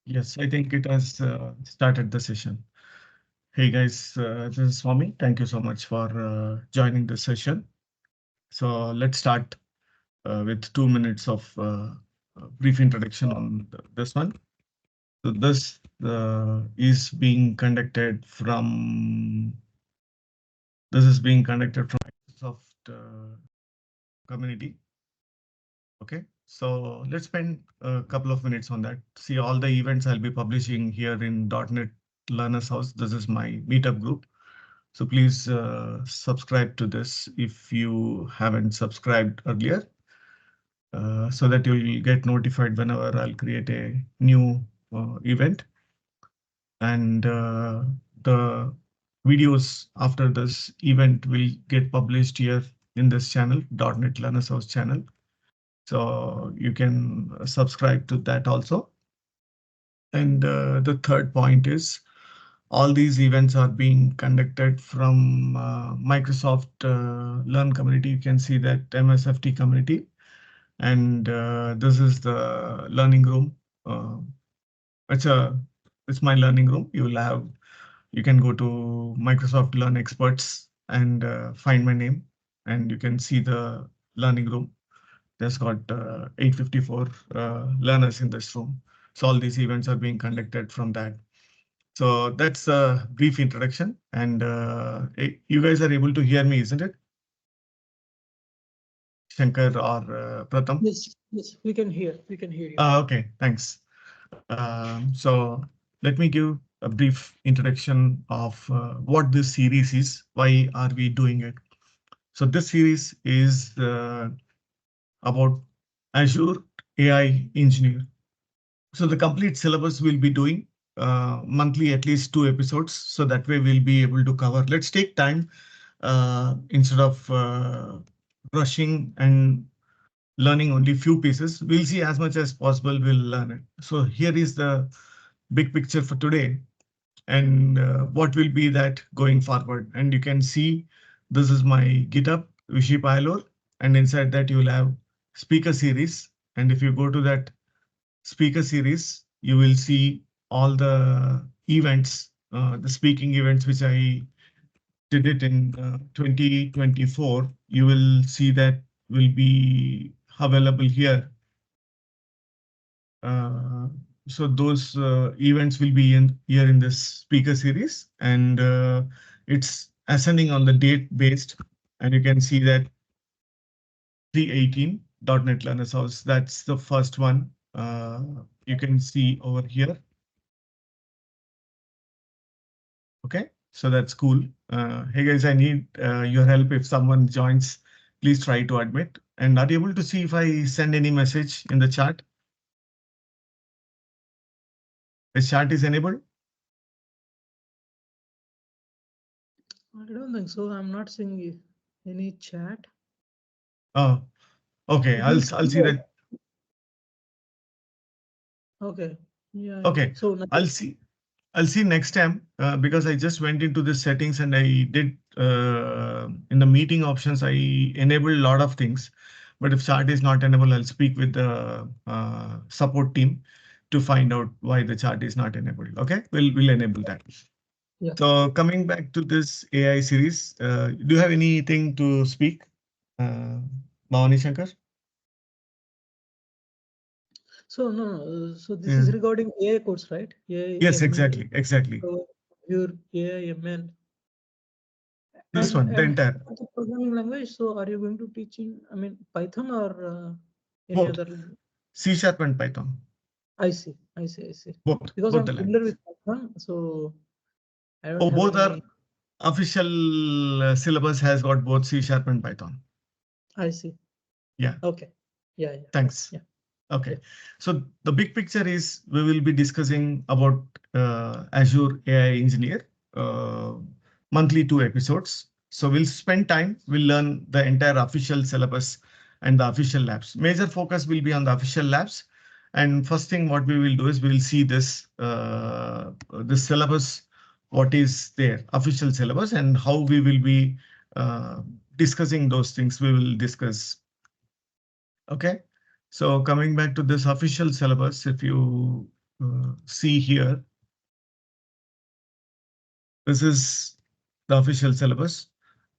Yes, I think it has started the session. Hey guys, this is Swami. Thank you so much for joining the session. So let's start with 2 minutes of brief introduction on this one. So this is being conducted from Microsoft community. Okay, so let's spend a couple of minutes on that. See all the events I'll be publishing here in .NET Learners House. This is my meetup group. So please subscribe to this if you haven't subscribed earlier, so that you'll get notified whenever I'll create a new event. And the videos after this event will get published here in this channel, .NET Learners House channel. So you can subscribe to that also. And the third point is all these events are being conducted from Microsoft Learn community. You can see that MSFT community. And this is the learning room. Uh, it's a it's my learning room. You can go to Microsoft Learn Experts and find my name, and you can see the learning room. There's got 854 learners in this room. So all these events are being conducted from that. So that's a brief introduction. And you guys are able to hear me, isn't it? Shankar or Pratham? Yes, we can hear you. Okay, thanks. So let me give a brief introduction of what this series is. Why are we doing it? So this series is about Azure AI Engineer. So the complete syllabus will be doing monthly at least 2 episodes. So that way we'll be able to cover. Let's take time instead of rushing and learning only few pieces. We'll see as much as possible. We'll learn it. So here is the big picture for today, and what will be that going forward. And you can see this is my GitHub, Vishy Pylor, and inside that you'll have speaker series. And if you go to that speaker series, you will see all the events, the speaking events, which I did it in 2024. You will see that will be available here. Uh, so those events will be in here in this speaker series, and it's ascending on the date based, and you can see that 318 .NET Learners House. That's the first one. You can see over here. Okay, so that's cool. Hey guys, I need your help. If someone joins, please try to admit. And are you able to see if I send any message in the chat? The chat is enabled. I don't think so. I'm not seeing any chat. Oh, okay. It will I'll see that. Okay. Yeah. Okay, So I'll nothing. see. I'll see next time because I just went into the settings and I did in the meeting options, I enabled a lot of things. But if chat is not enabled, I'll speak with the support team to find out why the chat is not enabled. Okay, we'll enable that. Yeah. So coming back to this AI series, do you have anything to speak, Bhavani Shankar? So no. So this Yeah. is regarding AI course, right? AI, Yes, ML. exactly, exactly. So your AI, ML, This and one, the and entire the programming language. So are you going to teach in? I mean, Python or any both other language? C# and Python, I see. I see. I see. Because both I'm the familiar language. with Python, so I don't Oh, have both are any. official syllabus has got both C# and Python. I see. Yeah, Okay. Yeah. Yeah. thanks. Yeah. Okay, Yeah. so the big picture is we will be discussing about Azure AI Engineer, monthly 2 episodes. So we'll spend time, we'll learn the entire official syllabus and the official labs. Major focus will be on the official labs. And first thing what we will do is we'll see this syllabus, what is there, official syllabus, and how we will be discussing those things. We will discuss. Okay, so coming back to this official syllabus, if you see here, this is the official syllabus,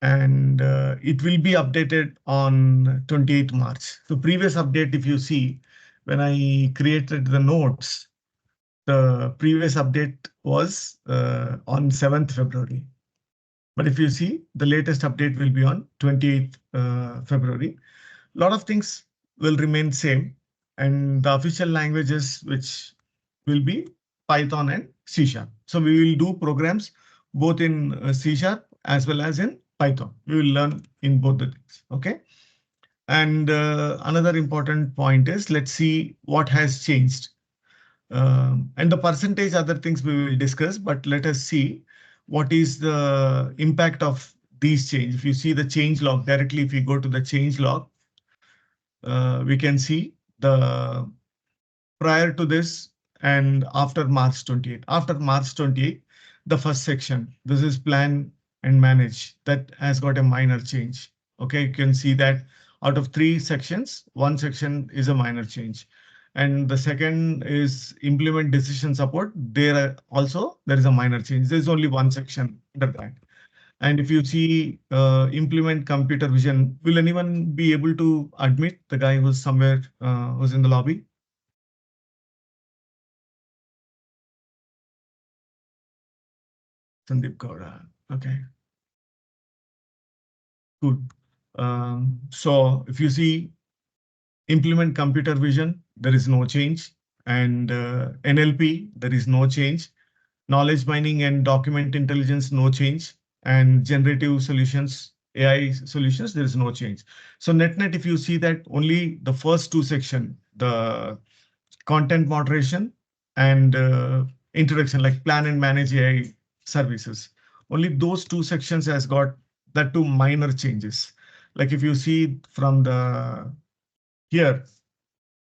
and it will be updated on 28th March. So previous update, if you see, when I created the notes, the previous update was on 7th February. But if you see, the latest update will be on 28th February. A lot of things will remain same, and the official languages which will be Python and C Sharp. So we will do programs both in C Sharp as well as in Python. We will learn in both the things. Okay. And another important point is, let's see what has changed. And the percentage, other things we will discuss, but let us see what is the impact of these change. If you see the change log directly, if you go to the change log, we can see the prior to this and after March 28. After March 28, the first section, this is plan and manage, that has got a minor change. Okay, you can see that out of 3 sections, 1 section is a minor change. And the second is implement decision support. There also there is a minor change. There's only 1 section under that. And if you see implement computer vision, will anyone be able to admit the guy who's somewhere who's in the lobby? Sandeep Gowda. Okay, good. So if you see implement computer vision, there is no change. And NLP, there is no change. Knowledge mining and document intelligence, no change. And generative solutions, AI solutions, there is no change. So net, if you see that only the first 2 section, the content moderation and introduction, like plan and manage AI services. Only those 2 sections has got the 2 minor changes. Like if you see from the here,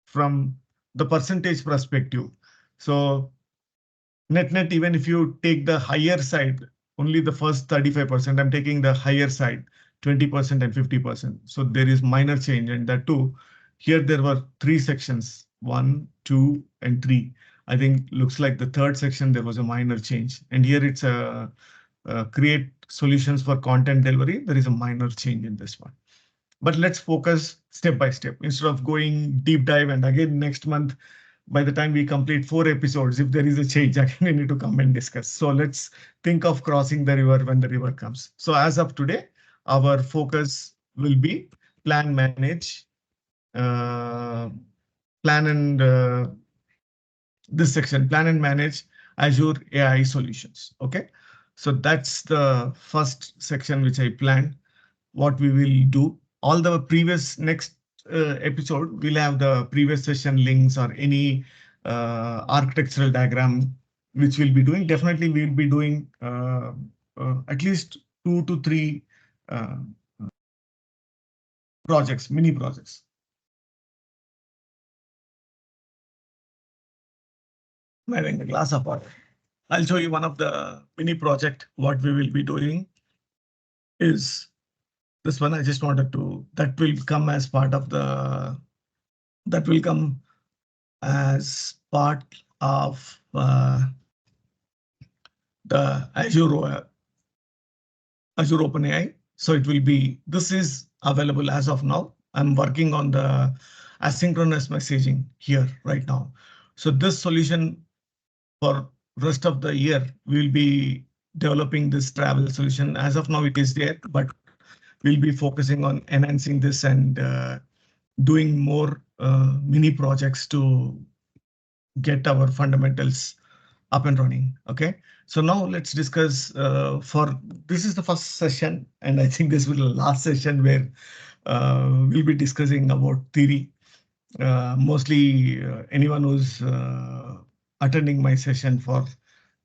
from the percentage perspective. So net, even if you take the higher side, only the first 35%, I'm taking the higher side, 20% and 50%. So there is minor change, and that too, here there were 3 sections, 1, 2, and 3. I think looks like the third section, there was a minor change. And here it's a create solutions for content delivery. There is a minor change in this one. But let's focus step by step instead of going deep dive. And again, next month, by the time we complete 4 episodes, if there is a change, again, we need to come and discuss. So let's think of crossing the river when the river comes. So as of today, our focus will be plan, manage, uh, plan and this section, plan and manage Azure AI solutions. Okay. So that's the first section which I planned. What we will do, all the previous next episode, we'll have the previous session links or any architectural diagram which we'll be doing. Definitely we'll be doing at least 2 to 3 uh, projects, mini projects. I'm having a glass of water. I'll show you one of the mini project. What we will be doing is this one. I just wanted to, that will come as part of the, that will come as part of the Azure OpenAI. So it will be, this is available as of now. I'm working on the asynchronous messaging here right now. So this solution for rest of the year, we'll be developing this travel solution. As of now, it is there, but we'll be focusing on enhancing this and doing more mini projects to get our fundamentals up and running. Okay, so now let's discuss for this is the first session, and I think this will be the last session where we'll be discussing about theory. Mostly anyone who's attending my session for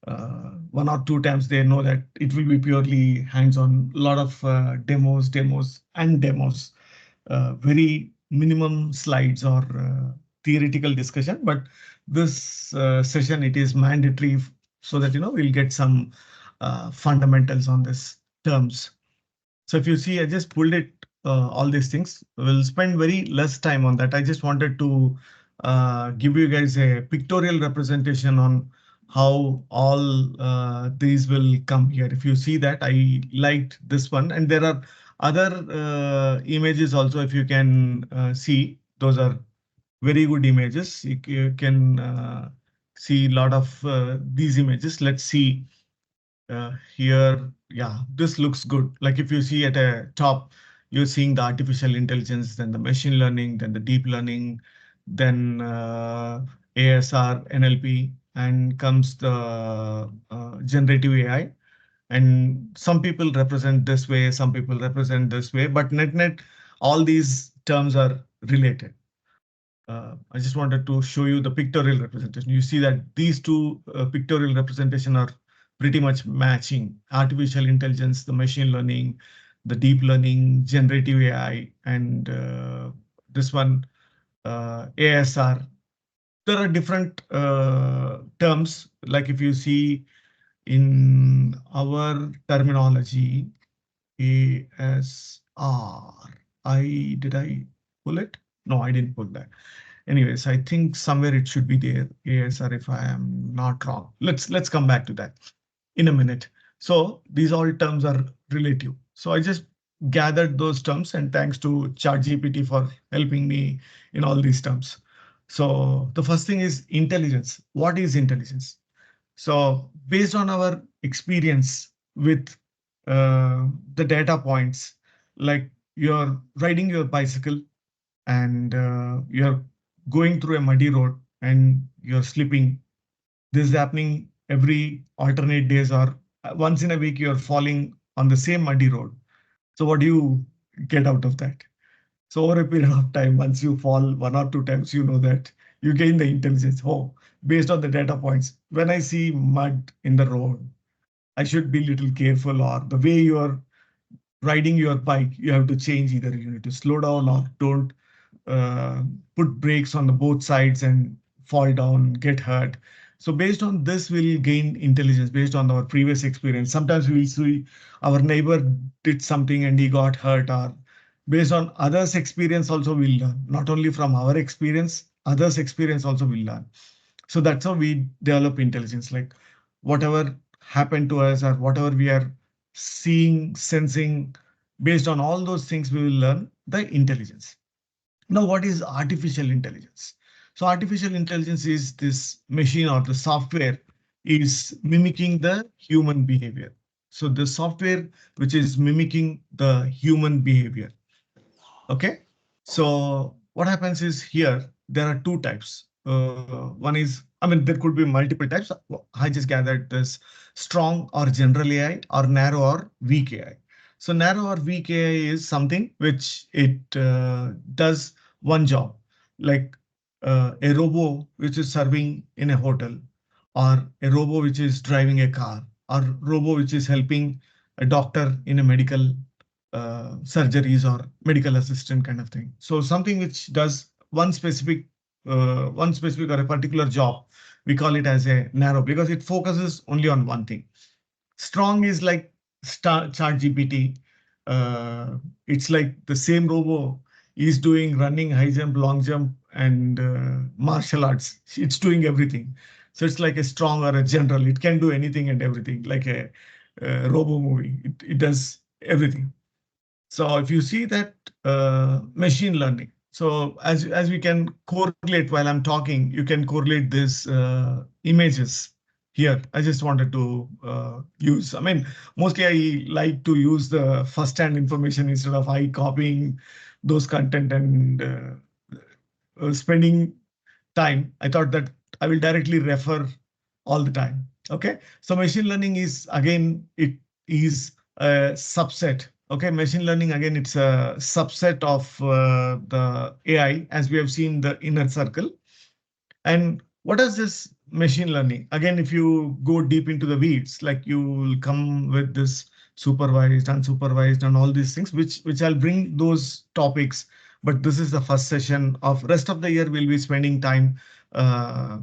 1 or 2 times, they know that it will be purely hands-on, a lot of demos, very minimum slides or theoretical discussion. But this session, it is mandatory so that we'll get some fundamentals on this terms. So if you see, I just pulled it all these things. We'll spend very less time on that. I just wanted to give you guys a pictorial representation on how all these will come here. If you see that, I liked this one, and there are other images also. If you can see, those are very good images. You can see a lot of these images. Let's see here. Yeah, this looks good. Like if you see at a top, you're seeing the artificial intelligence, then the machine learning, then the deep learning, then ASR, NLP, and comes the generative AI. And some people represent this way, some people represent this way, but net, all these terms are related. I just wanted to show you the pictorial representation. You see that these two pictorial representation are pretty much matching: artificial intelligence, the machine learning, the deep learning, generative AI, and this one, ASR. There are different terms. Like if you see in our terminology, ASR, did I pull it? No, I didn't pull that. Anyways, I think somewhere it should be there, ASR, if I am not wrong. Let's come back to that in a minute. So these all terms are relative. So I just gathered those terms, and thanks to ChatGPT for helping me in all these terms. So the first thing is intelligence. What is intelligence? So based on our experience with the data points, like you're riding your bicycle and you're going through a muddy road and you're slipping. This is happening every alternate days, or once in a week you're falling on the same muddy road. So what do you get out of that? So over a period of time, once you fall 1 or 2 times, you know that you gain the intelligence. Oh, based on the data points, when I see mud in the road, I should be a little careful, or the way you are riding your bike, you have to change. Either you need to slow down or don't uh, put brakes on the both sides and fall down, get hurt. So based on this, we'll gain intelligence based on our previous experience. Sometimes we'll see our neighbor did something and he got hurt, or based on others' experience also we'll learn. Not only from our experience, others' experience also we'll learn. So that's how we develop intelligence. Like whatever happened to us or whatever we are seeing, sensing, based on all those things, we will learn the intelligence. Now, what is artificial intelligence? So artificial intelligence is this machine or the software is mimicking the human behavior. So the software which is mimicking the human behavior. Okay. So what happens is here, there are two types. One is, I mean, there could be multiple types. I just gathered this strong or general AI, or narrow or weak AI. So narrow or weak AI is something which it does one job, like a robo which is serving in a hotel, or a robo which is driving a car, or robo which is helping a doctor in a medical surgeries or medical assistant kind of thing. So something which does one specific or a particular job, we call it as a narrow because it focuses only on one thing. Strong is like ChatGPT. It's like the same robo is doing running, high jump, long jump, and martial arts. It's doing everything. So it's like a strong or a general. It can do anything and everything, like a robo movie. It does everything. So if you see that machine learning, so as we can correlate while I'm talking, you can correlate these images here. I just wanted to use, I mean, mostly I like to use the first-hand information instead of I copying those content and spending time. I thought that I will directly refer all the time. Okay, so machine learning is, again, it is a subset. Okay, machine learning, again, it's a subset of the AI, as we have seen the inner circle. And what is this machine learning? Again, if you go deep into the weeds, like you will come with this supervised, unsupervised, and all these things, which I'll bring those topics. But this is the first session. Of rest of the year, we'll be spending time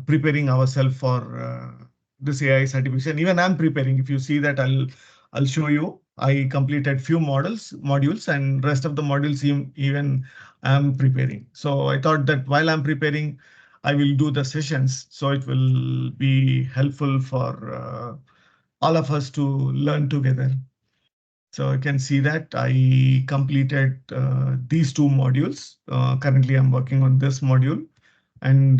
preparing ourselves for this AI certification. Even I'm preparing. If you see that, I'll show you. I completed few modules, and rest of the modules even I'm preparing. So I thought that while I'm preparing, I will do the sessions. So it will be helpful for all of us to learn together. So you can see that I completed these two modules. Currently, I'm working on this module and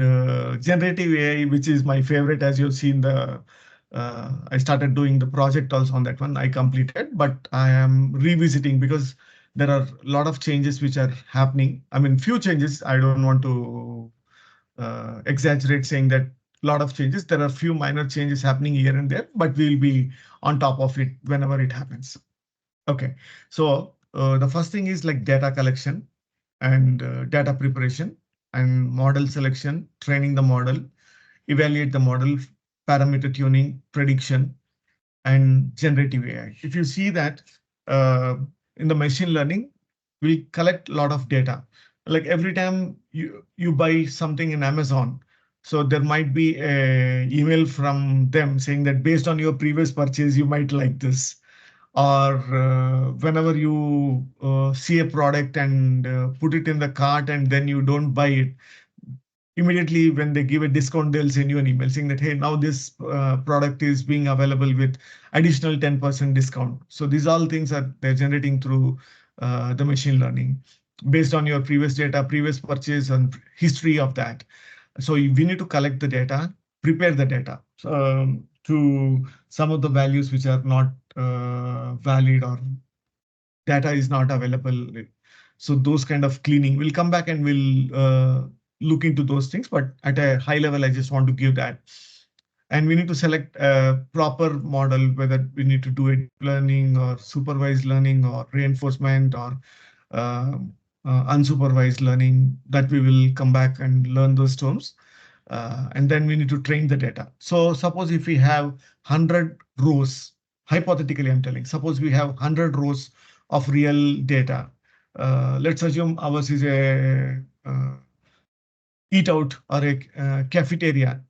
generative AI, which is my favorite, as you've seen I started doing the project also on that one. I completed, but I am revisiting because there are a lot of changes which are happening. I mean, few changes. I don't want to exaggerate saying that a lot of changes. There are few minor changes happening here and there, but we'll be on top of it whenever it happens. Okay, so the first thing is like data collection and data preparation and model selection, training the model, evaluate the model, parameter tuning, prediction, and generative AI. If you see that uh, in the machine learning, we collect a lot of data. Like every time you buy something in Amazon, so there might be a email from them saying that based on your previous purchase, you might like this. Or whenever you see a product and put it in the cart and then you don't buy it, immediately when they give a discount, they'll send you an email saying that, hey, now this product is being available with additional 10% discount. So these all things are they're generating through the machine learning based on your previous data, previous purchase, and history of that. So we need to collect the data, prepare the data to some of the values which are not valid or data is not available. So those kind of cleaning, we'll come back and we'll look into those things. But at a high level, I just want to give that. And we need to select a proper model, whether we need to do it deep learning or supervised learning or reinforcement or uh, unsupervised learning, that we will come back and learn those terms. And then we need to train the data. So suppose if we have 100 rows, hypothetically I'm telling, suppose we have 100 rows of real data. Let's assume ours is a eat out or a cafeteria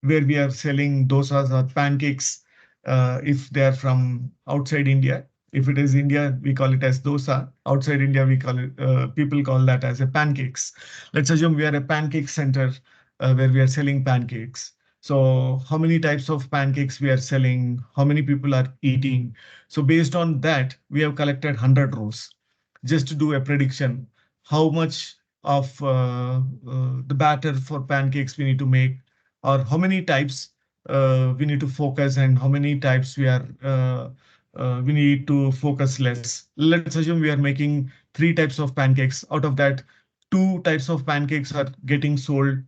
where we are selling dosas or pancakes if they are from outside India. If it is India, we call it as dosa. Outside India, we call it people call that as a pancakes. Let's assume we are a pancake center where we are selling pancakes. So how many types of pancakes we are selling? How many people are eating? So based on that, we have collected 100 rows just to do a prediction. How much of the batter for pancakes we need to make, or how many types we need to focus and how many types we need to focus less. Let's assume we are making 3 types of pancakes. Out of that, 2 types of pancakes are getting sold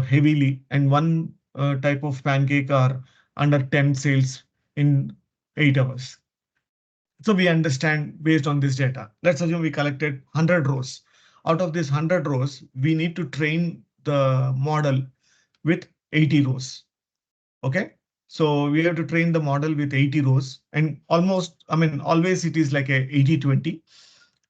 heavily, and one type of pancake are under 10 sales in 8 hours. So we understand based on this data. Let's assume we collected 100 rows. Out of this 100 rows, we need to train the model with 80 rows. Okay. So we have to train the model with 80 rows, and almost, I mean, always it is like a 80-20.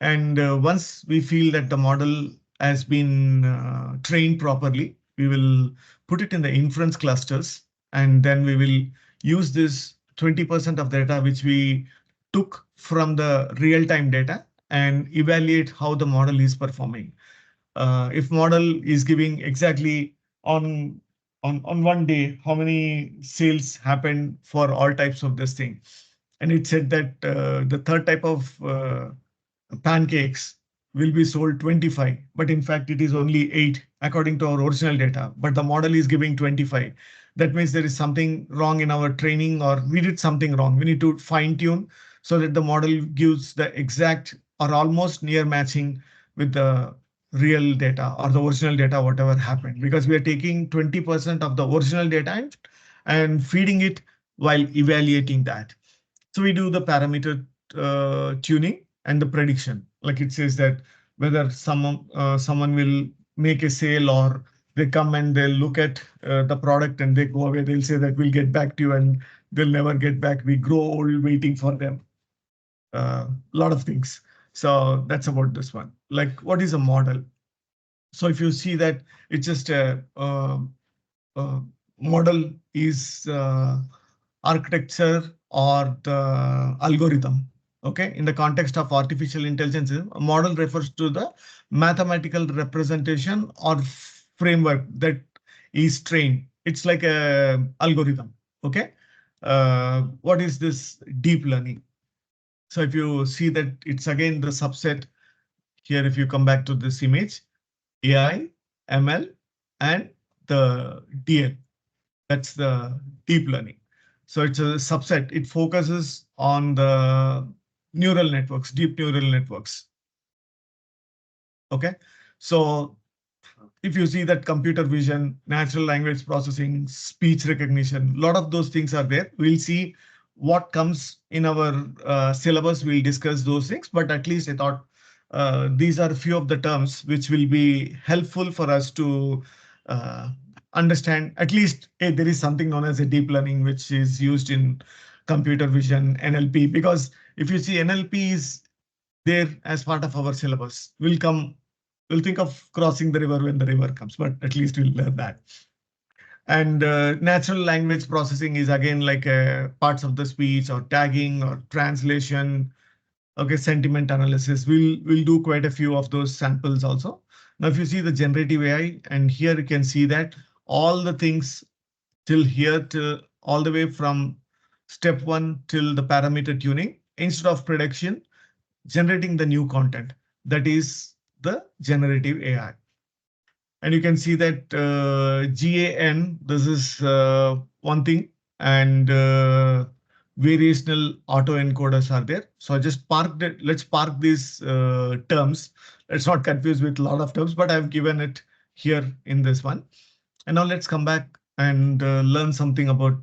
And once we feel that the model has been trained properly, we will put it in the inference clusters, and then we will use this 20% of data which we took from the real-time data and evaluate how the model is performing. If model is giving exactly on on one day how many sales happened for all types of this thing, and it said that the third type of pancakes will be sold 25, but in fact it is only 8 according to our original data, but the model is giving 25. That means there is something wrong in our training, or we did something wrong. We need to fine tune so that the model gives the exact or almost near matching with the real data or the original data, whatever happened, because we are taking 20% of the original data and feeding it while evaluating that. So we do the parameter tuning and the prediction. Like it says that whether someone will make a sale, or they come and they'll look at the product and they go away. They'll say that we'll get back to you, and they'll never get back. We grow old waiting for them. A lot of things. So that's about this one. Like, what is a model? So if you see that it's just a model is architecture or the algorithm. Okay, in the context of artificial intelligence, a model refers to the mathematical representation or framework that is trained. It's like a algorithm. Okay. What is this deep learning? So if you see that it's again the subset here, if you come back to this image, AI, ML, and the DL. That's the deep learning. So it's a subset. It focuses on the neural networks, deep neural networks. Okay. So if you see that computer vision, natural language processing, speech recognition, a lot of those things are there. We'll see what comes in our syllabus. We'll discuss those things, but at least I thought these are a few of the terms which will be helpful for us to uh, understand. At least there is something known as a deep learning, which is used in computer vision, NLP, because if you see NLP is there as part of our syllabus. We'll think of crossing the river when the river comes, but at least we'll learn that. And natural language processing is again like parts of the speech or tagging or translation. Okay, sentiment analysis. We'll do quite a few of those samples also. Now, if you see the generative AI, and here you can see that all the things till here to all the way from step one till the parameter tuning, instead of prediction, generating the new content. That is the generative AI. And you can see that GAN, this is one thing, and variational autoencoders are there. So I just parked it. Let's park these terms. Let's not confuse with a lot of terms, but I've given it here in this one. And now let's come back and learn something about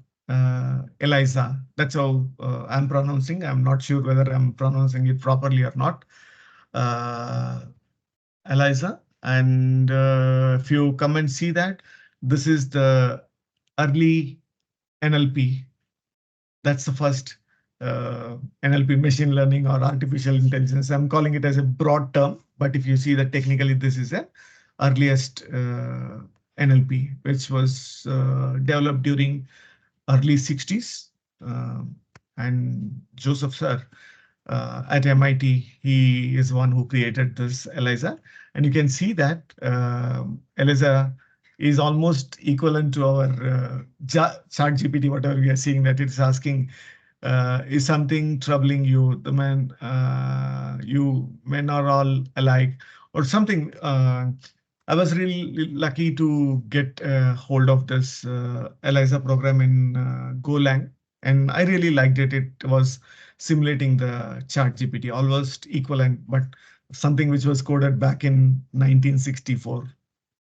ELIZA. That's how I'm pronouncing. I'm not sure whether I'm pronouncing it properly or not. Uh, ELIZA. And if you come and see that, this is the early NLP. That's the first NLP, machine learning or artificial intelligence. I'm calling it as a broad term, but if you see that technically this is the earliest NLP, which was developed during early 60s. And Joseph Sir at MIT, he is one who created this ELIZA. And you can see that ELIZA is almost equivalent to our chat GPT, whatever we are seeing that it's asking, is something troubling you? The man, you men are all alike or something. I was really lucky to get a hold of this ELIZA program in Golang, and I really liked it. It was simulating the chat GPT, almost equivalent, but something which was coded back in 1964.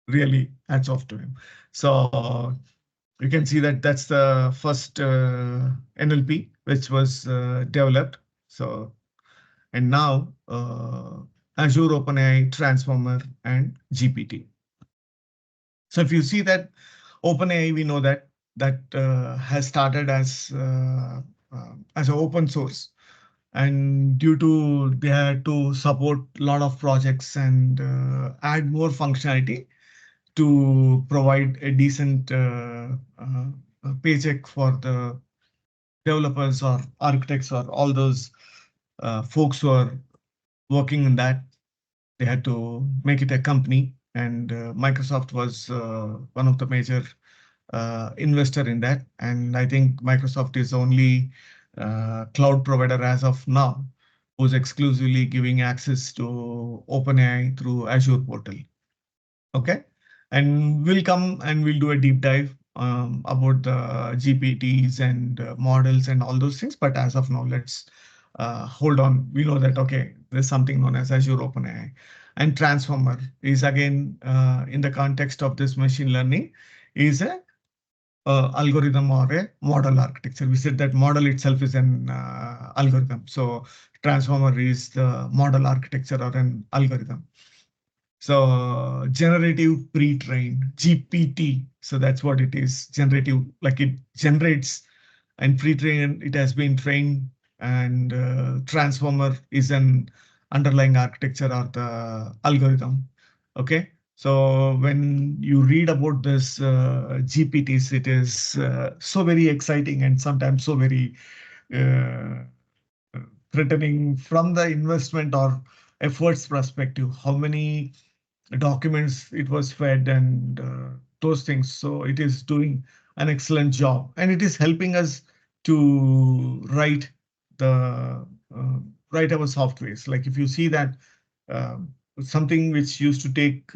Really, hats off to him. So you can see that that's the first NLP which was developed. So, and now Azure OpenAI Transformer and GPT. So if you see that OpenAI, we know that has started as an open source, and due to they had to support a lot of projects and add more functionality to provide a decent paycheck for the developers or architects or all those folks who are working in that. They had to make it a company, and Microsoft was one of the major investor in that. And I think Microsoft is only cloud provider as of now who's exclusively giving access to OpenAI through Azure portal. Okay, and we'll come and we'll do a deep dive about the GPTs and models and all those things. But as of now, let's hold on. We know that, okay, there's something known as Azure OpenAI. And Transformer is again, in the context of this machine learning, is a algorithm or a model architecture. We said that model itself is an algorithm. So Transformer is the model architecture or an algorithm. So generative pre-trained, GPT. So that's what it is. Generative, like it generates, and pre-trained, it has been trained, and transformer is an underlying architecture or the algorithm. Okay. So when you read about this GPTs, it is so very exciting and sometimes so very uh, threatening from the investment or efforts perspective. How many documents it was fed and those things. So it is doing an excellent job, and it is helping us to the uh, write our softwares. Like if you see that something which used to take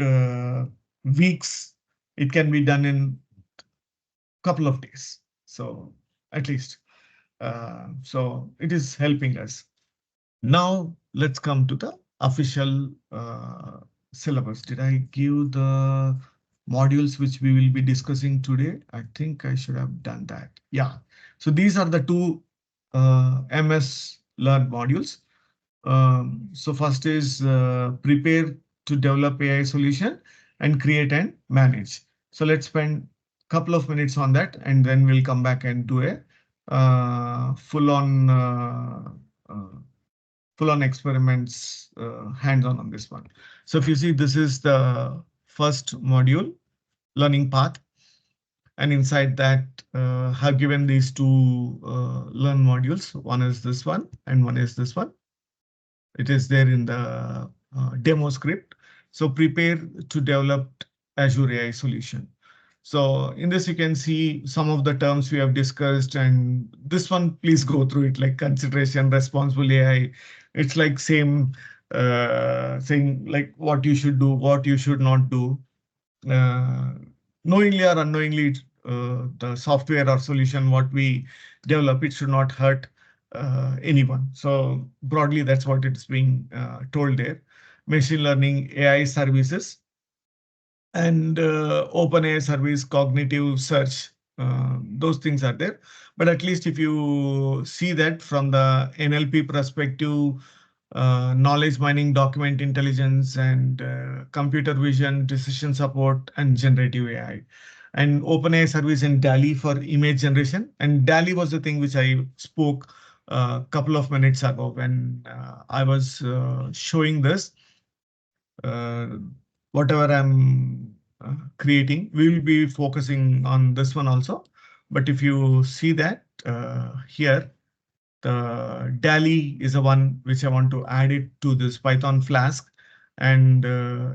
weeks, it can be done in couple of days. So at least, so it is helping us. Now let's come to the official syllabus. Did I give the modules which we will be discussing today? I think I should have done that. Yeah. So these are the two MS Learn modules. So first is prepare to develop AI solution and create and manage. So let's spend a couple of minutes on that, and then we'll come back and do a uh, full-on experiments, hands-on on this one. So if you see, this is the first module, learning path, and inside that have given these two learn modules. One is this one, and one is this one. It is there in the demo script. So prepare to develop Azure AI solution. So in this, you can see some of the terms we have discussed, and this one, please go through it, like consideration, responsible AI. It's like same saying like what you should do, what you should not do. Uh, Knowingly or unknowingly, the software or solution what we develop, it should not hurt anyone. So broadly, that's what it's being told there. Machine learning, AI services, and OpenAI service, cognitive search. Those things are there. But at least if you see that from the NLP perspective, knowledge mining, document intelligence, and computer vision, decision support, and generative AI. And OpenAI service in DALI for image generation. And DALI was the thing which I spoke a couple of minutes ago when I was showing this. Uh, Whatever I'm creating, we will be focusing on this one also. But if you see that here, the DALI is the one which I want to add it to this Python Flask, and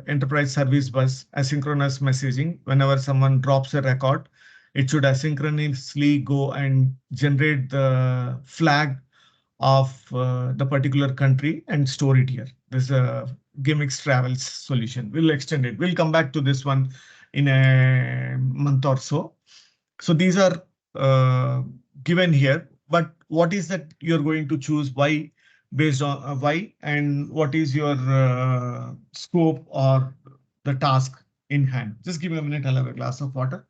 enterprise service bus asynchronous messaging. Whenever someone drops a record, it should asynchronously go and generate the flag of the particular country and store it here. This is a gimmicks travels solution. We'll extend it. We'll come back to this one in a month or so. So these are given here, but what is that you're going to choose? Why? Based on why, and what is your scope or the task in hand? Just give me a minute. I'll have a glass of water.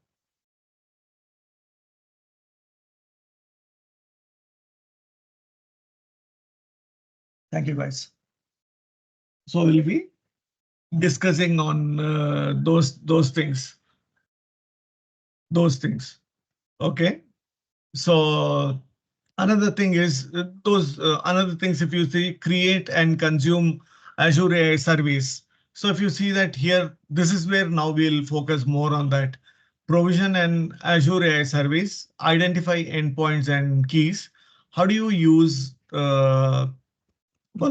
Thank you, guys. So we'll be discussing on those things. Those things. Okay. So another thing is those another things, if you see create and consume Azure AI service. So if you see that here, this is where now we'll focus more on that provision and Azure AI service, identify endpoints and keys. How do you use one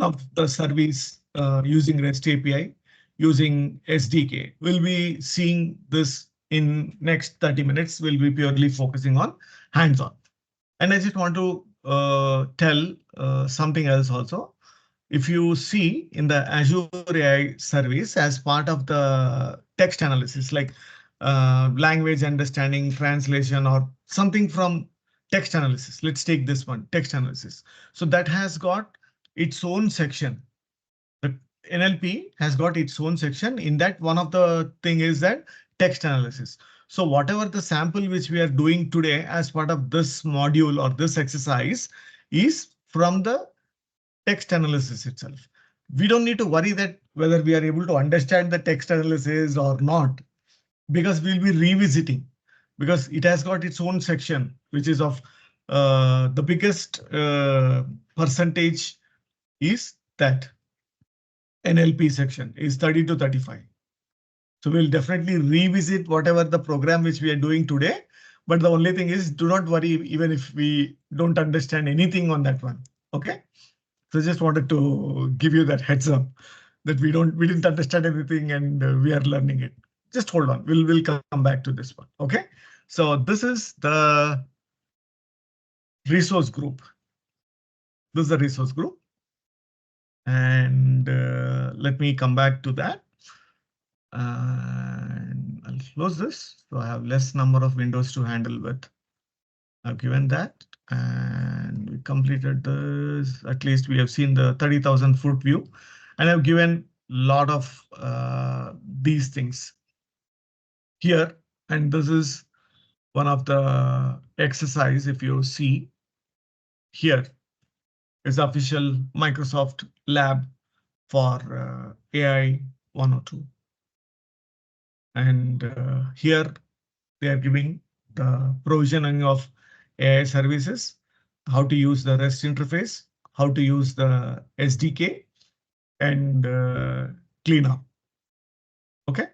of the service using REST API, using SDK? We'll be seeing this in next 30 minutes. We'll be purely focusing on hands-on. And I just want to tell something else also. If you see in the Azure AI service as part of the text analysis, like language understanding, translation, or something from text analysis. Let's take this one, text analysis. So that has got its own section. The NLP has got its own section. In that, one of the thing is that text analysis. So whatever the sample which we are doing today as part of this module or this exercise is from the text analysis itself. We don't need to worry that whether we are able to understand the text analysis or not, because we'll be revisiting, because it has got its own section, which is of the biggest percentage is that NLP section is 30 to 35. So we'll definitely revisit whatever the program which we are doing today. But the only thing is, do not worry even if we don't understand anything on that one. Okay. So just wanted to give you that heads up. that we didn't understand everything and we are learning it. Just hold on. We'll come back to this one. Okay. So this is the resource group. This is the resource group. And let me come back to that. And I'll close this. So I have less number of windows to handle with. I've given that and we completed this. At least we have seen the 30,000 foot view and I've given a lot of these things here. And this is one of the exercise. If you see here is official Microsoft lab for AI 102. And here they are giving the provisioning of AI services, how to use the REST interface, how to use the SDK, and clean up. Okay.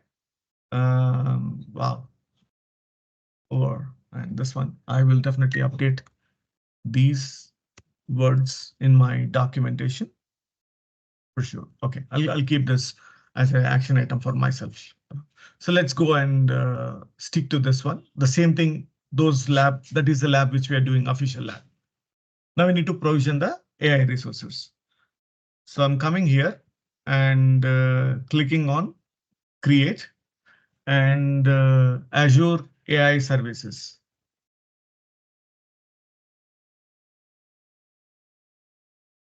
Wow. Over. And this one, I will definitely update these words in my documentation for sure. Okay, I'll keep this as an action item for myself. So let's go and stick to this one. The same thing, those lab, that is the lab which we are doing, official lab. Now we need to provision the AI resources. So I'm coming here and clicking on create and Azure AI Services.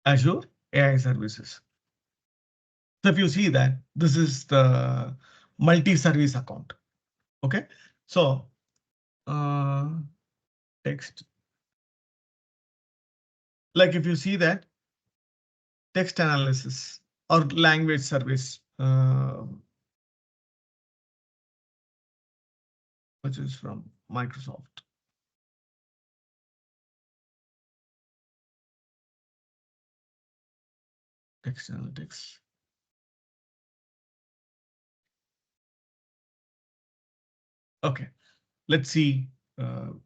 Azure AI Services. So if you see that this is the multi-service account. Okay, so text. Like if you see that text analysis or language service, which is from Microsoft. Text analytics. Okay, let's see.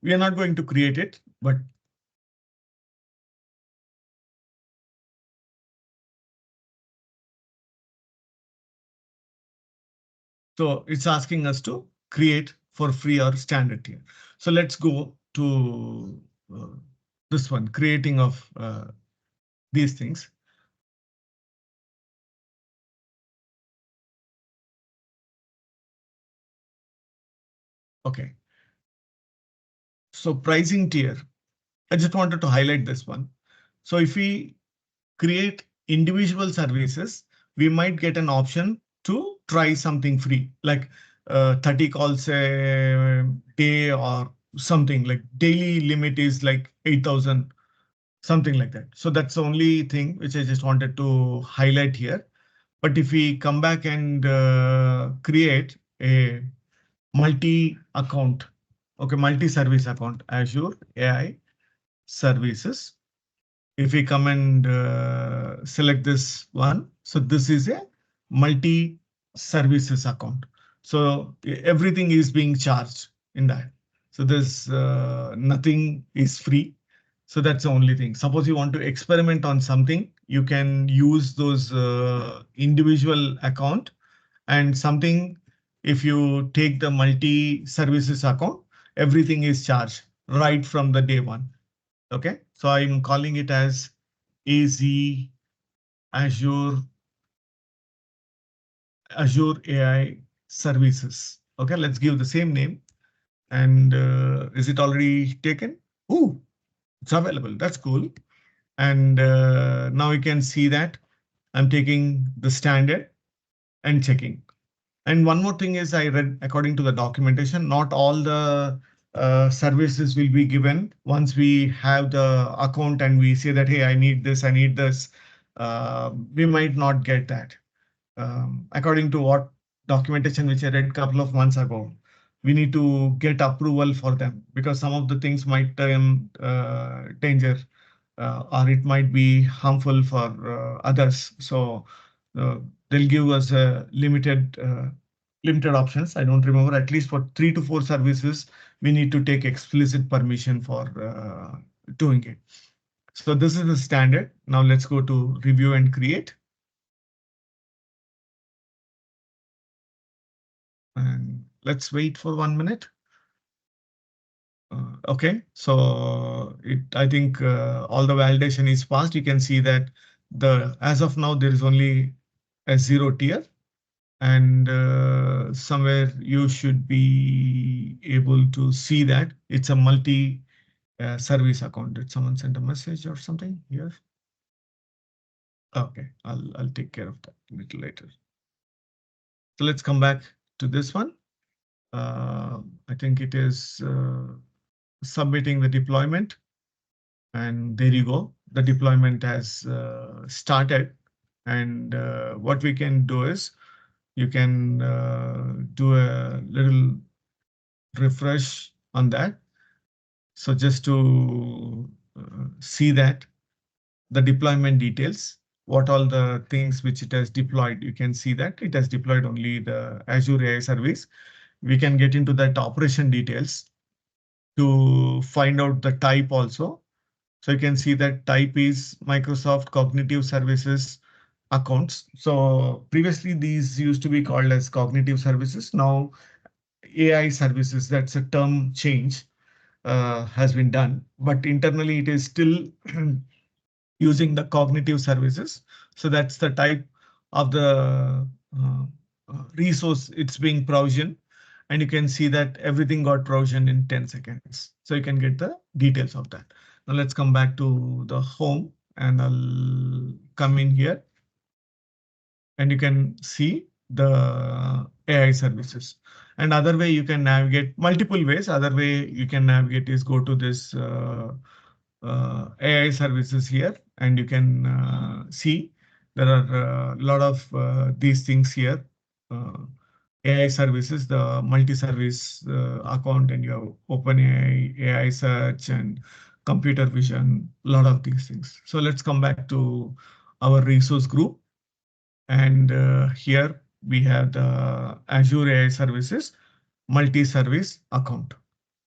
We are not going to create it, but so it's asking us to create for free or standard tier. So let's go to this one, creating of these things. Okay. So pricing tier, I just wanted to highlight this one. So if we create individual services, we might get an option to try something free, like 30 calls a day or something. Like daily limit is like 8,000, something like that. So that's the only thing which I just wanted to highlight here. But if we come back and create a multi-account, okay, multi-service account, Azure AI Services. If we come and select this one, so this is a multi-services account. So everything is being charged in that. So there's nothing is free. So that's the only thing. Suppose you want to experiment on something, you can use those individual account and something. If you take the multi-services account, everything is charged right from the day one. Okay, so I'm calling it as AZ Azure Azure AI Services. Okay, let's give the same name. And is it already taken? Oh, it's available. That's cool. And now you can see that I'm taking the standard and checking. And one more thing is I read according to the documentation, not all the services will be given once we have the account and we say that, hey, I need this, I need this. We might not get that. According to what documentation which I read a couple of months ago, we need to get approval for them because some of the things might danger or it might be harmful for others. So they'll give us a limited options. I don't remember, at least for 3 to 4 services, we need to take explicit permission for doing it. So this is the standard. Now let's go to review and create. And let's wait for 1 minute. Okay, so I think all the validation is passed. You can see that as of now there is only a 0 tier, and somewhere you should be able to see that it's a multi service account. Did someone send a message or something here? Okay, I'll take care of that a little later. So let's come back to this one. I think it is submitting the deployment, and there you go. The deployment has started, and what we can do is you can do a little refresh on that. So just to see that the deployment details, what all the things which it has deployed, you can see that it has deployed only the Azure AI service. We can get into that operation details to find out the type also. So you can see that type is Microsoft Cognitive Services accounts. So previously these used to be called as cognitive services. Now AI services, that's a term change has been done, but internally it is still using the cognitive services. So that's the type of the resource it's being provisioned. And you can see that everything got provisioned in 10 seconds. So you can get the details of that. Now let's come back to the home, and I'll come in here, and you can see the AI services. And other way you can navigate multiple ways. Other way you can navigate is go to this AI services here, and you can see there are a lot of these things here. Uh, AI services, the multi-service account, and you have OpenAI, AI search, and computer vision, a lot of these things. So let's come back to our resource group. And here we have the Azure AI Services multi-service account.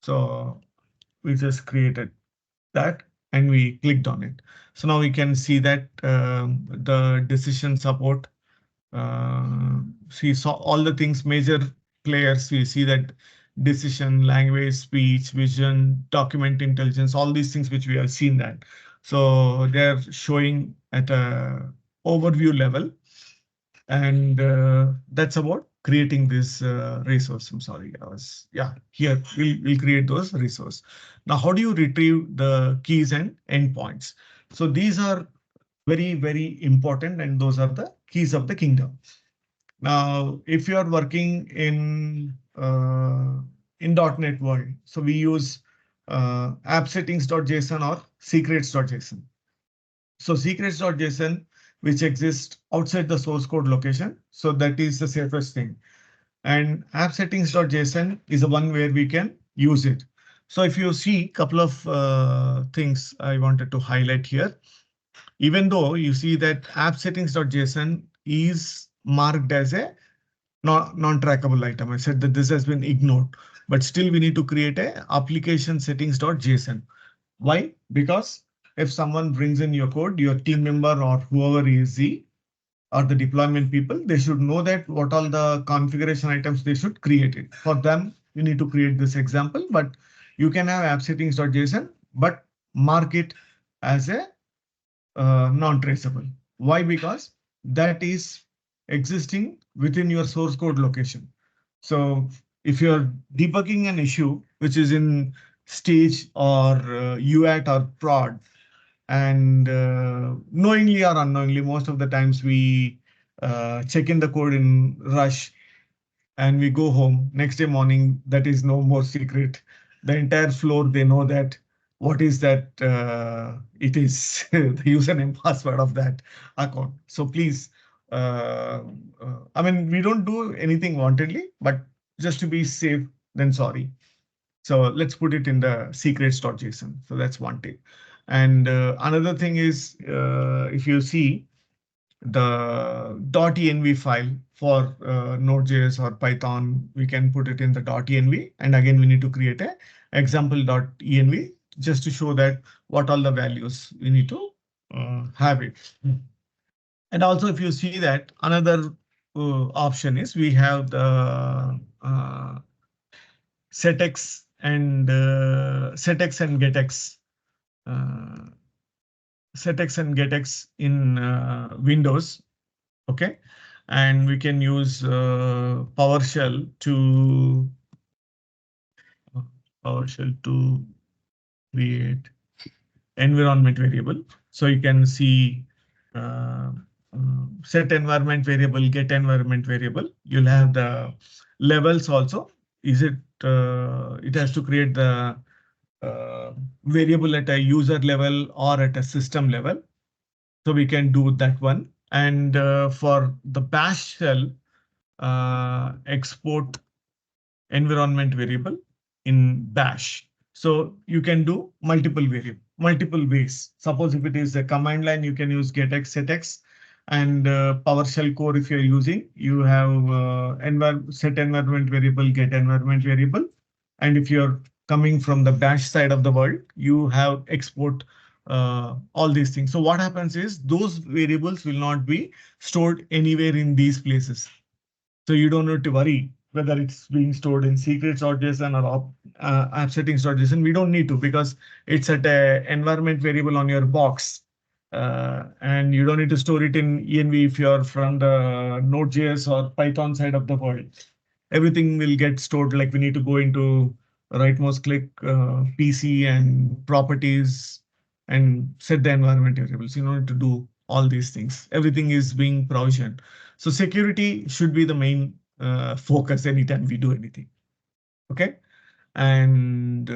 So we just created that and we clicked on it. So now we can see that the decision support, see, so all the things, major players, we see that decision, language, speech, vision, document intelligence, all these things which we have seen that. So they're showing at a overview level. And that's about creating this resource. I'm sorry, yeah, here we'll create those resource. Now, how do you retrieve the keys and endpoints? So these are very, very important, and those are the keys of the kingdom. Now, if you are working in .NET world, so we use app settings.json or secrets.json. So secrets.json, which exists outside the source code location. So that is the safest thing. And app settings.json is the one where we can use it. So if you see a couple of things I wanted to highlight here, even though you see that app settings.json is marked as a non-trackable item. I said that this has been ignored, but still we need to create a application settings.json. Why? Because if someone brings in your code, your team member or whoever is the deployment people, they should know that what all the configuration items they should create it. For them, you need to create this example, but you can have app settings.json, but mark it as a non-traceable. Why? Because that is existing within your source code location. So if you're debugging an issue which is in stage or UAT or prod, and knowingly or unknowingly, most of the times we check in the code in rush and we go home. Next day morning, that is no more secret. The entire floor, they know that what is that it is the username password of that account. So please, I mean, we don't do anything wantedly, but just to be safe, then sorry. So let's put it in the secrets.json. So that's one thing. And another thing is, if you see the .env file for Node.js or Python, we can put it in the .env. And again, we need to create a example.env just to show that what all the values we need to have it. And also, if you see that another option is we have the setx and getx. Uh, setx and getx in Windows. Okay, and we can use PowerShell to create environment variable. So you can see uh, set environment variable, get environment variable. You'll have the levels also. Is it? It has to create the variable at a user level or at a system level. So we can do that one. And for the bash shell, export environment variable in bash. So you can do multiple ways. Suppose if it is a command line, you can use getx, setx, and PowerShell core. If you're using, you have set environment variable, get environment variable. And if you're coming from the bash side of the world, you have export all these things. So what happens is those variables will not be stored anywhere in these places. So you don't need to worry whether it's being stored in secrets.json or app settings.json. We don't need to because it's at a environment variable on your box. And you don't need to store it in env if you're from the Node.js or Python side of the world. Everything will get stored. Like we need to go into rightmost click PC and properties and set the environment variables. You don't need to do all these things. Everything is being provisioned. So security should be the main focus anytime we do anything. Okay, and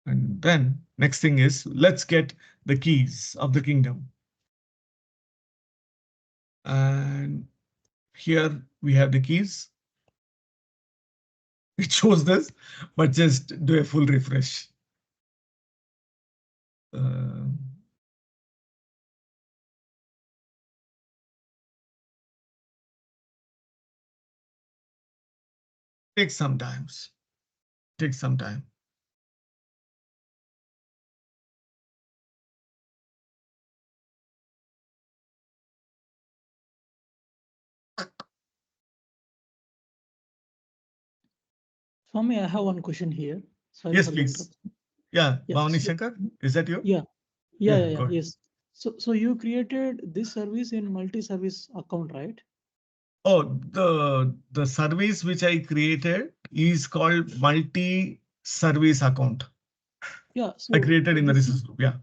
then next thing is let's get the keys of the kingdom. And here we have the keys. It shows this, but just do a full refresh. Uh, Takes some time. Takes some time. Swami, I have one question here. Sorry Yes, for the please. interruption. Yeah, Yeah. Bhavani So, Shankar, is that you? yeah. Yeah, good. Yes. So you created this service in multi-service account, right? Oh, the service which I created is called multi-service account. Yeah. I So created in the resource group. Yeah.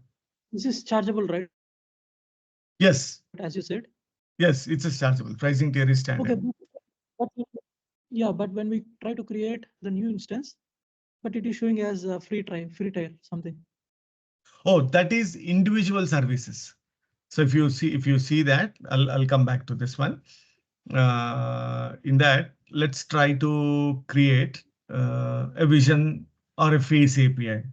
this is chargeable, right? Yes. As you said. Yes, it's a chargeable. Pricing tier is Okay. standard. But yeah, but when we try to create the new instance, but it is showing as a free tier, something. Oh, that is individual services. So if you see that, I'll come back to this one. In that, let's try to create a vision or a face API.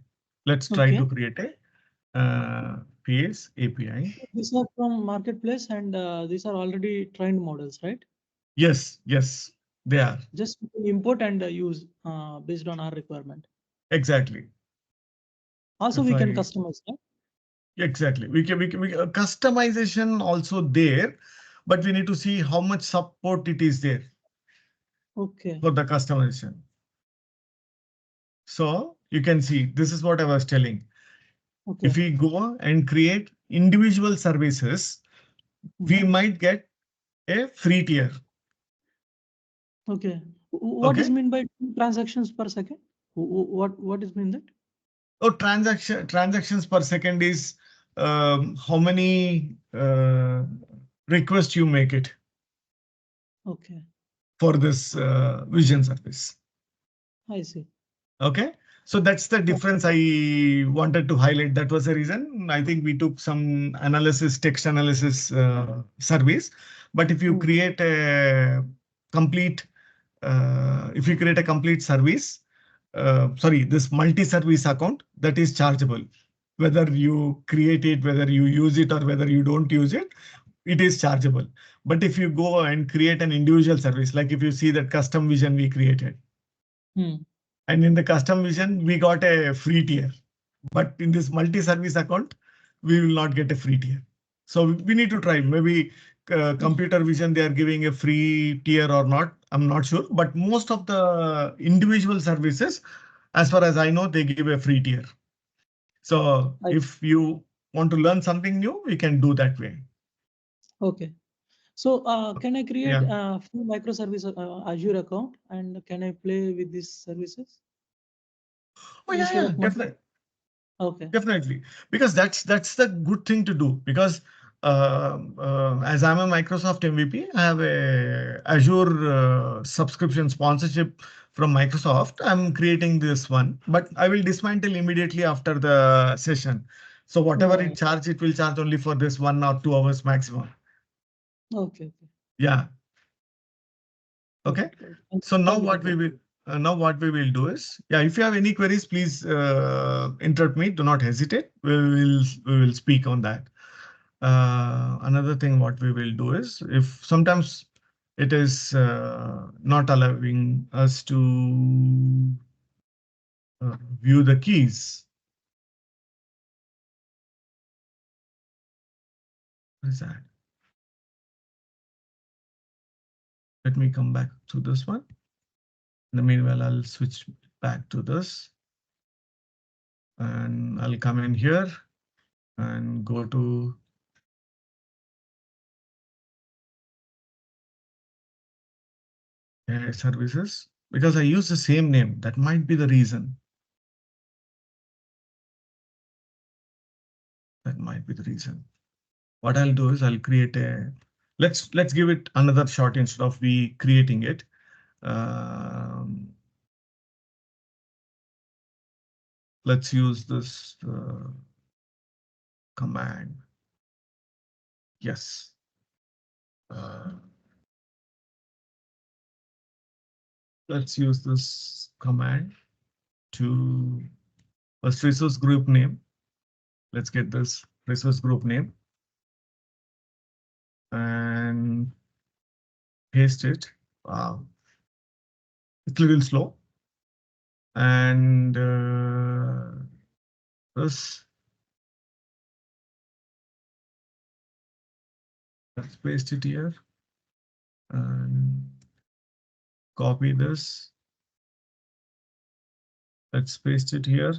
Let's try Okay. to create a face API. These are from marketplace and these are already trained models, right? Yes, they are. Just import and use based on our requirement. Exactly. Also, If we can I customize, right? Exactly, we can customization also there, but we need to see how much support it is there Okay. for the customization. So you can see this is what I was telling. Okay. If we go and create individual services, we might get a free tier. Okay. What is Okay. mean by 2 transactions per second? What is mean that? Oh, transactions per second is how many requests you make it Okay. for this vision service. I see. Okay, so that's the difference I wanted to highlight. That was the reason I think we took some analysis, text analysis surveys. But if you create a complete, if you create a complete service, sorry, this multi-service account, that is chargeable. Whether you create it, whether you use it, or whether you don't use it, it is chargeable. But if you go and create an individual service, like if you see that custom vision we created, and in the custom vision, we got a free tier. But in this multi-service account, we will not get a free tier. So we need to try. Maybe computer vision, they are giving a free tier or not. I'm not sure, but most of the individual services, as far as I know, they give a free tier. So if you want to learn something new, we can do that way. Okay. So can I create Yeah. a full microservice Azure account and can I play with these services Oh yeah, instead yeah, of monthly? definitely. Okay. Definitely, because that's the good thing to do. Because as I'm a Microsoft MVP, I have a Azure subscription sponsorship from Microsoft. I'm creating this one, but I will dismantle immediately after the session. So whatever Yeah. it charge, it will charge only for this 1 or 2 hours maximum. Okay. Okay. Yeah. Got Okay. it. Got it. So now Thank you. what Thank we you. will now what we will do is, yeah, if you have any queries, please interrupt me. Do not hesitate. We will speak on that. Another thing what we will do is, if sometimes it is not allowing us to view the keys. What is that? Let me come back to this one. In the meanwhile, I'll switch back to this and I'll come in here and go to AI services, because I use the same name. That might be the reason. That might be the reason. What I'll do is I'll create a, let's give it another shot instead of we creating it. Um, let's use this command. Yes. Let's use this command to first resource group name. Let's get this resource group name and paste it. Wow. It's a little slow. And this, let's paste it here and copy this. Let's paste it here.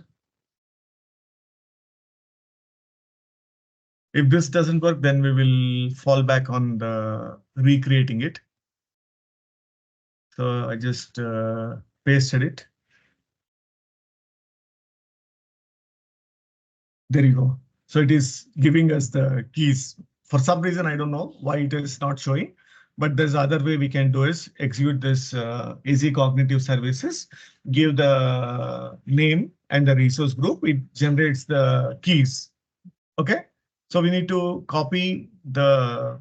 If this doesn't work, then we will fall back on the recreating it. So I just pasted it. There you go. So it is giving us the keys. For some reason, I don't know why it is not showing, but there's other way we can do is execute this easy cognitive services, give the name and the resource group. It generates the keys. Okay. So we need to copy the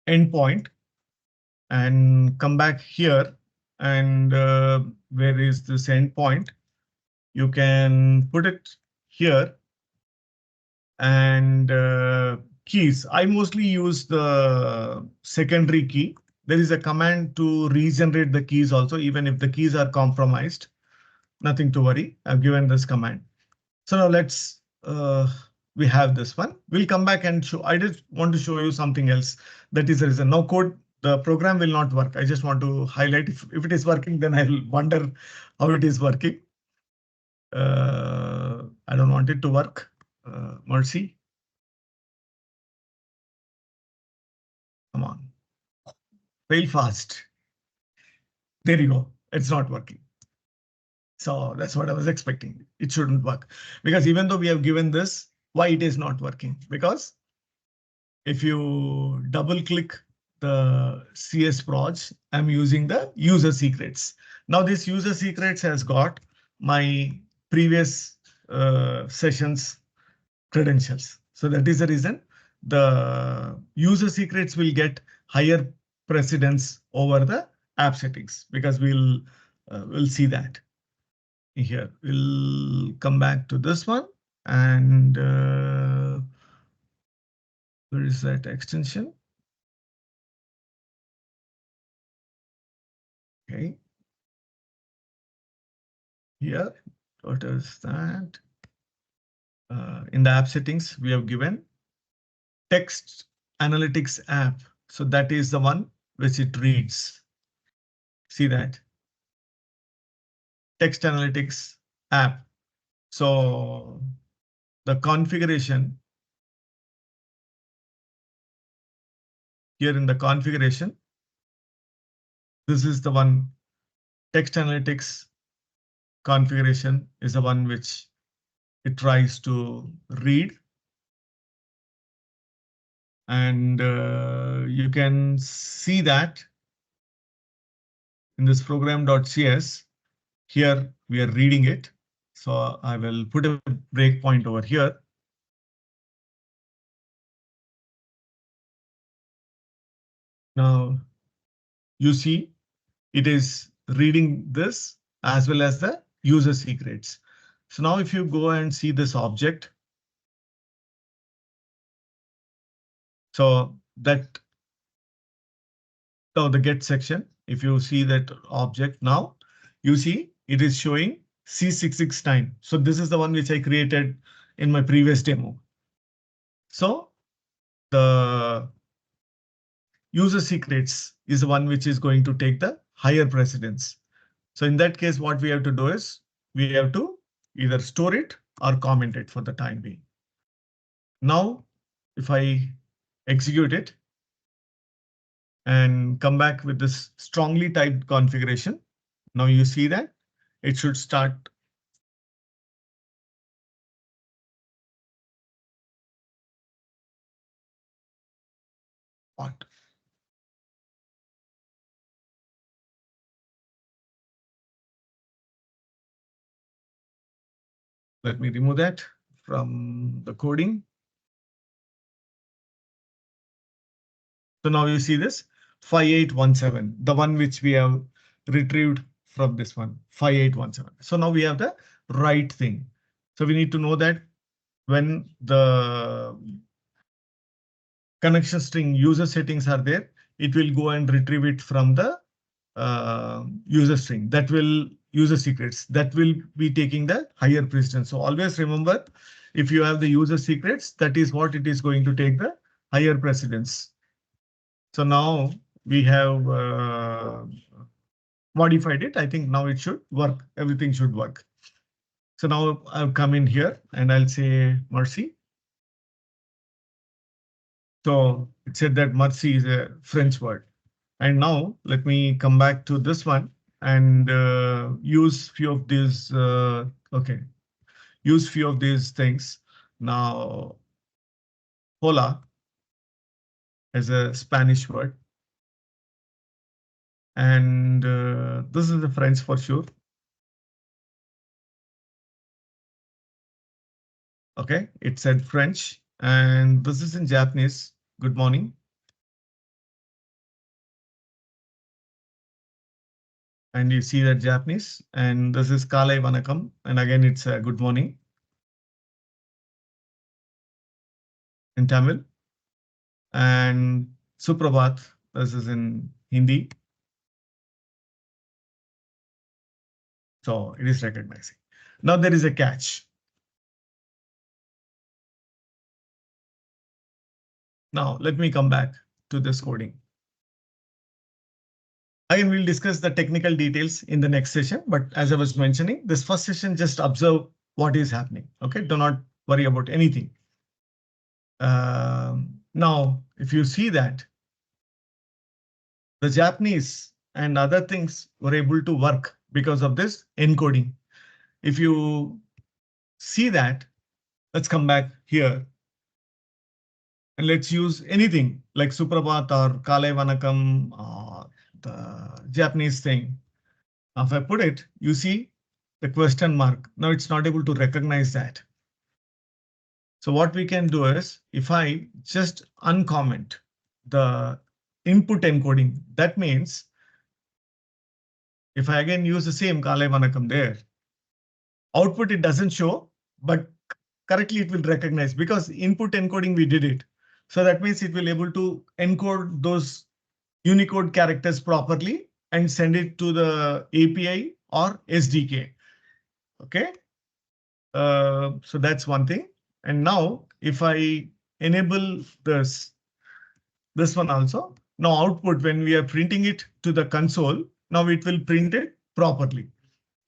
endpoint and come back here. And where is this endpoint? You can put it here. And keys, I mostly use the secondary key. There is a command to regenerate the keys also, even if the keys are compromised. Nothing to worry. I've given this command. So now we have this one. We'll come back and show. I just want to show you something else. That is the reason. No code, the program will not work. I just want to highlight if it is working, then I'll wonder how it is working. I don't want it to work. Mercy. Come on. Fail fast. There you go. It's not working. So that's what I was expecting. It shouldn't work because even though we have given this, why it is not working? Because if you double click the CS proj, I'm using the user secrets. Now this user secrets has got my previous sessions credentials. So that is the reason the user secrets will get higher precedence over the app settings, because we'll see that here. We'll come back to this one and where is that extension? Okay. Here, what is that? In the app settings, we have given text analytics app. So that is the one which it reads. See that? Text analytics app. So the configuration here in the configuration, this is the one. Text analytics configuration is the one which it tries to read. And you can see that in this program.cs, here we are reading it. So I will put a breakpoint over here. Now you see it is reading this as well as the user secrets. So now if you go and see this object, so that now the get section, if you see that object now, you see it is showing C669. So this is the one which I created in my previous demo. So the user secrets is the one which is going to take the higher precedence. So in that case, what we have to do is we have to either store it or comment it for the time being. Now, if I execute it and come back with this strongly typed configuration, now you see that it should start. What? Let me remove that from the coding. So now you see this 5817, the one which we have retrieved from this one 5817. So now we have the right thing. So we need to know that when the connection string user settings are there, it will go and retrieve it from the user string. That will user secrets that will be taking the higher precedence. So always remember, if you have the user secrets, that is what it is going to take the higher precedence. So now we have modified it. I think now it should work. Everything should work. So now I'll come in here and I'll say mercy. So it said that mercy is a French word. And now let me come back to this one and use few of these. OK, use few of these things. Now, hola is a Spanish word. And this is the French for sure. OK, it said French. And this is in Japanese. Good morning. And you see that Japanese. And this is Kale Vanakam. And again, it's a good morning in Tamil. And Suprabhat, this is in Hindi. So it is recognizing. Now there is a catch. Now let me come back to this coding. Again, we'll discuss the technical details in the next session. But as I was mentioning, this first session, just observe what is happening. OK, do not worry about anything. Now, if you see that the Japanese and other things were able to work because of this encoding. If you see that, let's come back here. And let's use anything like Suprabhat or Kale Vanakam or the Japanese thing. Now, if I put it, you see the question mark. Now it's not able to recognize that. So what we can do is if I just uncomment the input encoding, that means if I again use the same Kale Vanakam there, output it doesn't show, but correctly it will recognize because input encoding we did it. So that means it will able to encode those Unicode characters properly and send it to the API or SDK. OK, so that's one thing. And now if I enable this one also, Now output, when we are printing it to the console, now it will print it properly.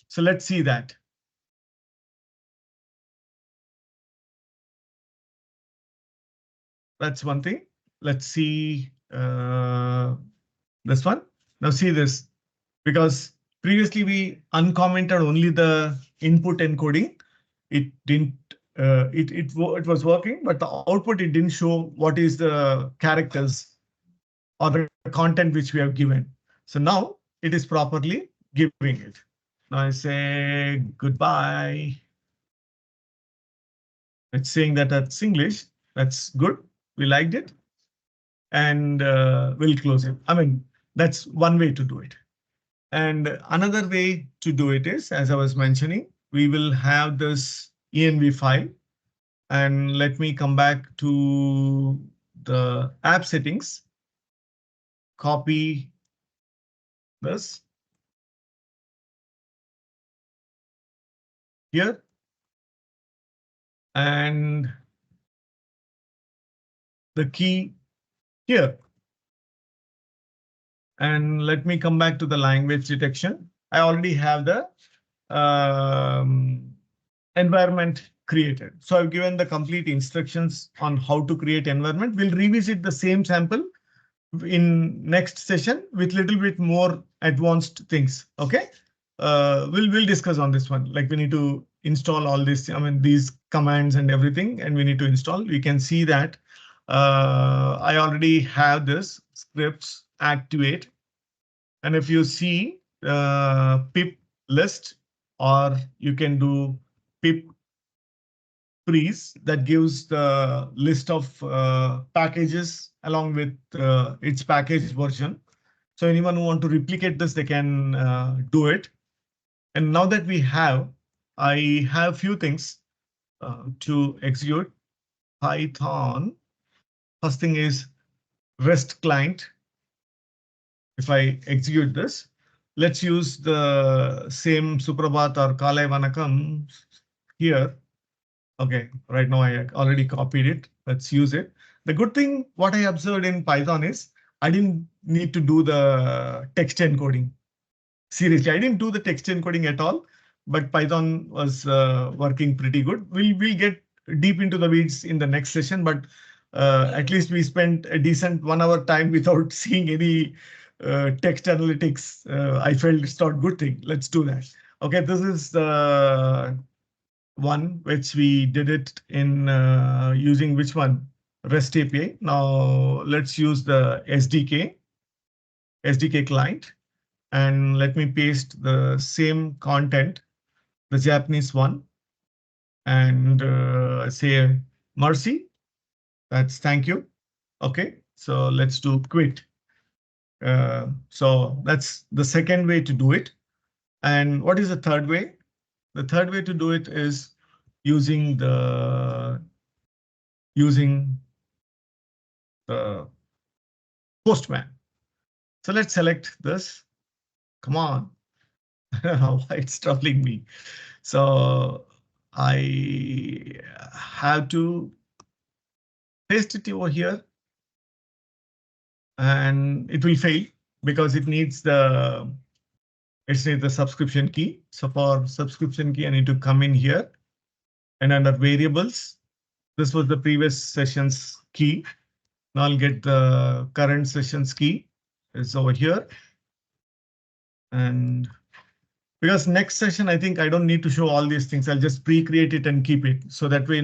So let's see that. That's one thing. Let's see this one. Now see this, because previously we uncommented only the input encoding. It didn't, it was working, but the output, it didn't show what is the characters or the content which we have given. So now it is properly giving it. Now I say goodbye. It's saying that that's English. That's good. We liked it. And we'll close it. I mean, that's one way to do it. And another way to do it is, as I was mentioning, we will have this env file. And let me come back to the app settings, copy this here, and the key here. And let me come back to the language detection. I already have the environment created. So I've given the complete instructions on how to create environment. We'll revisit the same sample in next session with little bit more advanced things. Okay. We'll discuss on this one. Like we need to install all this, I mean, these commands and everything, and we need to install. We can see that I already have this scripts activate. And if you see pip list, or you can do pip freeze, that gives the list of packages along with its package version. So anyone who want to replicate this, they can do it. And now that we have, I have few things to execute. Python. First thing is REST client. If I execute this, let's use the same Suprabhat or Kalai Vanakam here. Okay, right now I already copied it. Let's use it. The good thing, what I observed in Python is I didn't need to do the text encoding. Seriously, I didn't do the text encoding at all, but Python was working pretty good. We'll get deep into the weeds in the next session, but at least we spent a decent 1 hour time without seeing any text analytics. I felt it's not a good thing. Let's do that. Okay, this is the one which we did it in using which one? REST API. Now let's use the SDK client. And let me paste the same content, the Japanese one, and say mercy. That's thank you. OK, so let's do quit. So that's the second way to do it. And what is the third way? The third way to do it is using the Postman. So let's select this. Come on. Why it's troubling me? So I have to paste it over here, and it will fail because it needs the subscription key. So for subscription key, I need to come in here, and under variables, this was the previous session's key. Now I'll get the current session's key. It's over here. And because next session, I think I don't need to show all these things. I'll just pre-create it and keep it. So that way,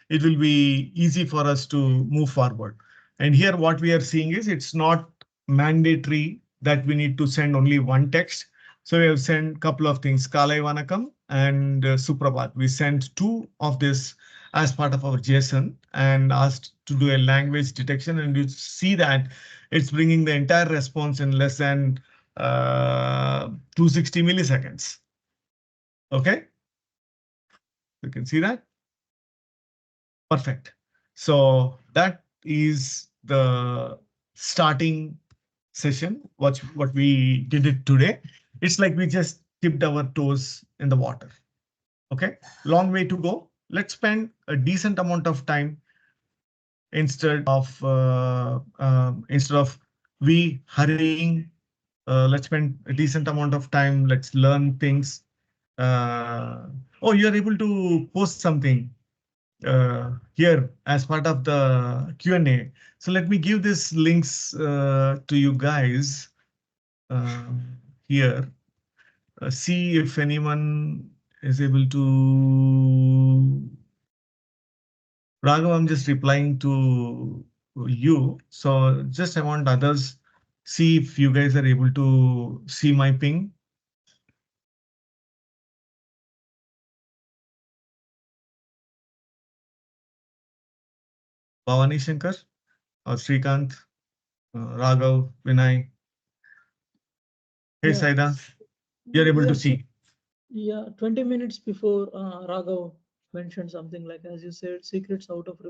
it will be easy for us to move forward. And here what we are seeing is it's not mandatory that we need to send only one text. So we have sent a couple of things, Kalai Vanakam and Suprabhat. We sent two of this as part of our JSON and asked to do a language detection. And you see that it's bringing the entire response in less than 260 milliseconds. OK, you can see that. Perfect. So that is the starting session. What we did it today. It's like we just dipped our toes in the water. OK, long way to go. Let's spend a decent amount of time instead of we hurrying. Let's spend a decent amount of time. Let's learn things. Oh, you are able to post something here as part of the Q&A. So let me give this links to you guys uh, here. See if anyone is able to. Raghav, I'm just replying to you. So just I want others see if you guys are able to see my ping. Bhavani Shankar or Srikanth, Raghav, Vinay. Hey, Yeah, Saida, you're able to yeah, see. yeah. 20 minutes before Raghav mentioned something like, as you said, secrets out of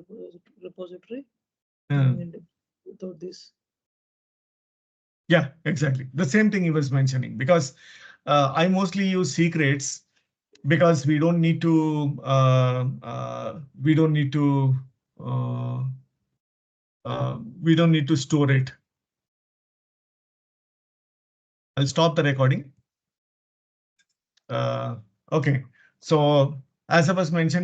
repository. Uh, Going into without this. yeah, exactly. The same thing he was mentioning because I mostly use secrets because we don't need to uh, we don't need to store it. I'll stop the recording. Okay, so as I was mentioning.